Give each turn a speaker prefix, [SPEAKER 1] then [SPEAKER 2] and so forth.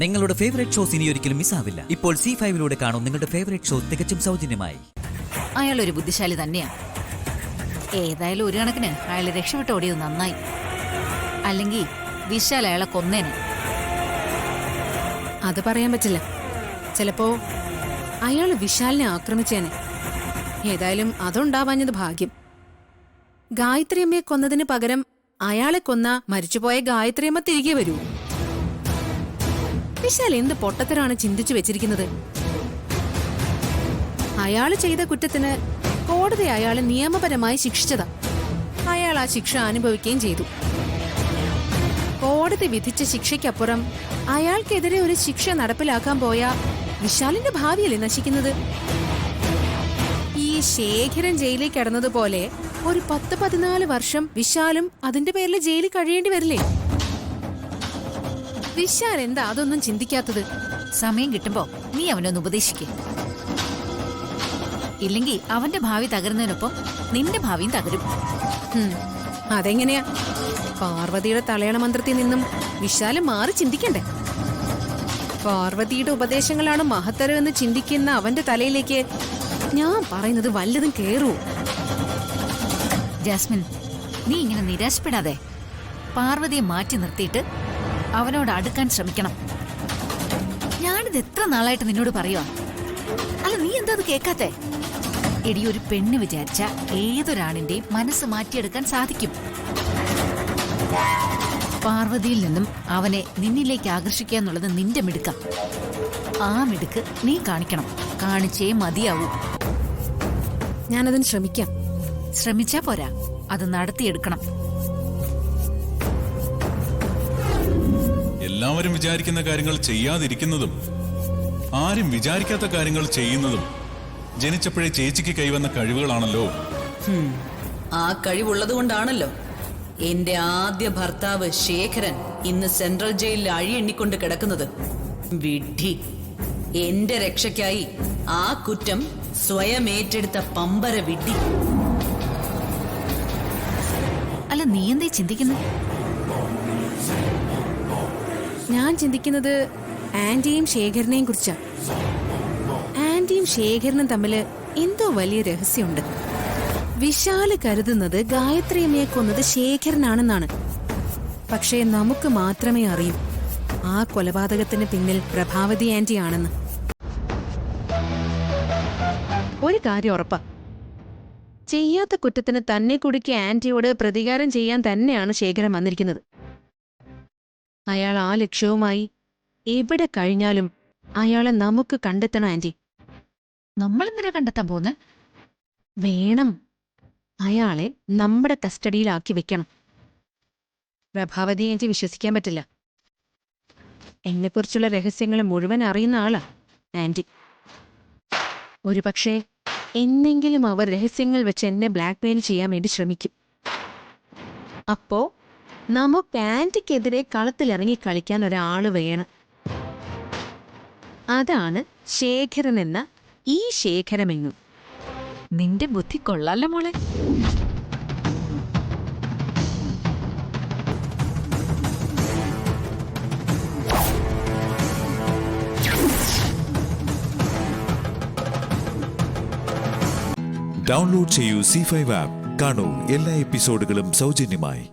[SPEAKER 1] നിങ്ങളുടെ favourite shows ഇനി ഒരിക്കലും മിസ്സാവില്ല. ഇപ്പോൾ C5 കാണും നിങ്ങളുടെ ഫേവറേറ്റ് ഷോ തികച്ചും സൗജന്യമായി.
[SPEAKER 2] അയാൾ ഒരു ബുദ്ധിശാലി തന്നെയാണ്. ഏതായാലും ഒരു കണക്കിന് അയാൾ രക്ഷപ്പെട്ട് ഓടിയത് നന്നായി. അല്ലെങ്കിൽ വിശാൽ അയാളെ കൊന്നേനെ.
[SPEAKER 3] അത് പറയാൻ പറ്റില്ല. ചിലപ്പോ അയാൾ വിശാലിനെ ആക്രമിച്ചേനെ. ഏതായാലും അതുണ്ടാവാഞ്ഞത് ഭാഗ്യം. ഗായത്രിയമ്മയെ കൊന്നതിന് പകരം അയാളെ കൊന്ന മരിച്ചുപോയ ഗായത്രിയമ്മ തിരികെ വരൂ. വിശാൽ എന്ത് പൊട്ടത്തരാണ് ചിന്തിച്ചു വെച്ചിരിക്കുന്നത്? അയാള് ചെയ്ത കുറ്റത്തിന് കോടതി അയാളെ നിയമപരമായി ശിക്ഷിച്ചതാ. അയാൾ ആ ശിക്ഷ അനുഭവിക്കുകയും ചെയ്തു. കോടതി വിധിച്ച ശിക്ഷയ്ക്കപ്പുറം അയാൾക്കെതിരെ ഒരു ശിക്ഷ നടപ്പിലാക്കാൻ പോയ വിശാലിന്റെ ഭാവിയല്ലേ നശിക്കുന്നത്? ഈ ശേഖരൻ ജയിലിൽ കിടന്നതുപോലെ ഒരു 10-14 വർഷം വിശാലും അതിന്റെ പേരിൽ ജയിലിൽ കഴിയേണ്ടി വരില്ലേ? വിശാൽ എന്താ അതൊന്നും ചിന്തിക്കാത്തത്?
[SPEAKER 2] സമയം കിട്ടുമ്പോ നീ അവനൊന്ന് ഉപദേശിക്കേ. ഇല്ലെങ്കിൽ അവന്റെ ഭാവി തകരുന്നതിനൊപ്പം നിന്റെ ഭാവിയും തകരും.
[SPEAKER 3] അതെങ്ങനെയാ? പാർവതിയുടെ തലയണ മന്ത്രത്തിൽ നിന്നും വിശാല് മാറി ചിന്തിക്കണ്ടേ? പാർവതിയുടെ ഉപദേശങ്ങളാണ് മഹത്തരമെന്ന് ചിന്തിക്കുന്ന അവന്റെ തലയിലേക്ക് ഞാൻ പറയുന്നത് വല്ലതും കേറുവോ?
[SPEAKER 2] ജാസ്മിൻ, നീ ഇങ്ങനെ നിരാശപ്പെടാതെ പാർവതിയെ മാറ്റി നിർത്തിയിട്ട് അവനോട് അടുക്കാൻ ശ്രമിക്കണം. ഞാനിത് എത്ര നാളായിട്ട് നിന്നോട് പറയുവാ. അല്ല, നീ എന്താ അത് കേൾക്കാത്തെ? എടി, ഒരു പെണ്ണ് വിചാരിച്ച ഏതൊരാണിന്റെയും മനസ്സ് മാറ്റിയെടുക്കാൻ സാധിക്കും. പാർവതിയിൽ നിന്നും അവനെ നിന്നിലേക്ക് ആകർഷിക്കുക എന്നുള്ളത് നിന്റെ മിടുക്ക. ആ മിടുക്ക് നീ കാണിക്കണം. കാണിച്ചേ മതിയാവൂ.
[SPEAKER 3] ഞാനതിന് ശ്രമിക്കാം.
[SPEAKER 2] ശ്രമിച്ചാ പോരാ, അത് നടത്തിയെടുക്കണം.
[SPEAKER 4] എല്ലാവരും വിചാരിക്കുന്ന കാര്യങ്ങൾ ചെയ്യാതിരിക്കുന്നതും ആരും വിചാരിക്കാത്ത കാര്യങ്ങൾ ചെയ്യുന്നതും ജനിച്ചപ്പോഴേ ചേച്ചിക്ക് കൈവന്ന കഴിവുകളാണല്ലോ.
[SPEAKER 5] ആ കഴിവുള്ളതുകൊണ്ടാണല്ലോ എന്റെ ആദ്യ ഭർത്താവ് ശേഖരൻ ഇന്ന് സെൻട്രൽ ജയിലിൽ അഴിയെണ്ണിക്കൊണ്ട് കിടക്കുന്നത്. വിഡ്ഢി, എന്റെ രക്ഷയ്ക്കായി ആ കുറ്റം സ്വയം ഏറ്റെടുത്ത പമ്പര വിഡ്ഢി.
[SPEAKER 2] അല്ല, നീ എന്തേ ചിന്തിക്കുന്നു?
[SPEAKER 3] ഞാൻ ചിന്തിക്കുന്നത് ആന്റിയും ശേഖരനെയും കുറിച്ചാ. ആന്റിയും ശേഖരനും തമ്മില് എന്തോ വലിയ രഹസ്യമുണ്ട്. വിശാല് കരുതുന്നത് ഗായത്രിയമ്മയെ കൊന്നത് ശേഖരനാണെന്നാണ്. പക്ഷേ നമുക്ക് മാത്രമേ അറിയൂ ആ കൊലപാതകത്തിന് പിന്നിൽ പ്രഭാവതി ആന്റി ആണെന്ന്. ഒരു കാര്യം ഉറപ്പാ, ചെയ്യാത്ത കുറ്റത്തിന് തന്നെ കുടുക്കിയ ആന്റിയോട് പ്രതികാരം ചെയ്യാൻ തന്നെയാണ് ശേഖരൻ വന്നിരിക്കുന്നത്. അയാൾ ആ ലക്ഷ്യവുമായി എവിടെ കഴിഞ്ഞാലും അയാളെ നമുക്ക് കണ്ടെത്തണം ആന്റി.
[SPEAKER 2] നമ്മളെന്തിനാ കണ്ടെത്താൻ പോന്നെ?
[SPEAKER 3] വേണം, അയാളെ നമ്മുടെ കസ്റ്റഡിയിലാക്കി വെക്കണം. പ്രഭാവതി ആന്റി വിശ്വസിക്കാൻ പറ്റില്ല. എന്നെക്കുറിച്ചുള്ള രഹസ്യങ്ങൾ മുഴുവൻ അറിയുന്ന ആളാ ആന്റി. ഒരുപക്ഷെ എന്നെങ്കിലും അവർ രഹസ്യങ്ങൾ വെച്ച് എന്നെ ബ്ലാക്ക്മെയിൽ ചെയ്യാൻ വേണ്ടി ശ്രമിക്കും. അപ്പോ നമുക്ക് ആന്റിക്കെതിരെ കളത്തിലിറങ്ങി കളിക്കാൻ ഒരാള് വേണം. അതാണ് ശേഖരൻ എന്ന ഈ ശേഖരമെങ്ങും.
[SPEAKER 2] നിന്റെ ബുദ്ധി കൊള്ളാലോ മോളെ.
[SPEAKER 6] ഡൗൺലോഡ് ചെയ്യൂ C5 ആപ്പ്. കാണൂ എല്ലാ എപ്പിസോഡുകളും സൗജന്യമായി.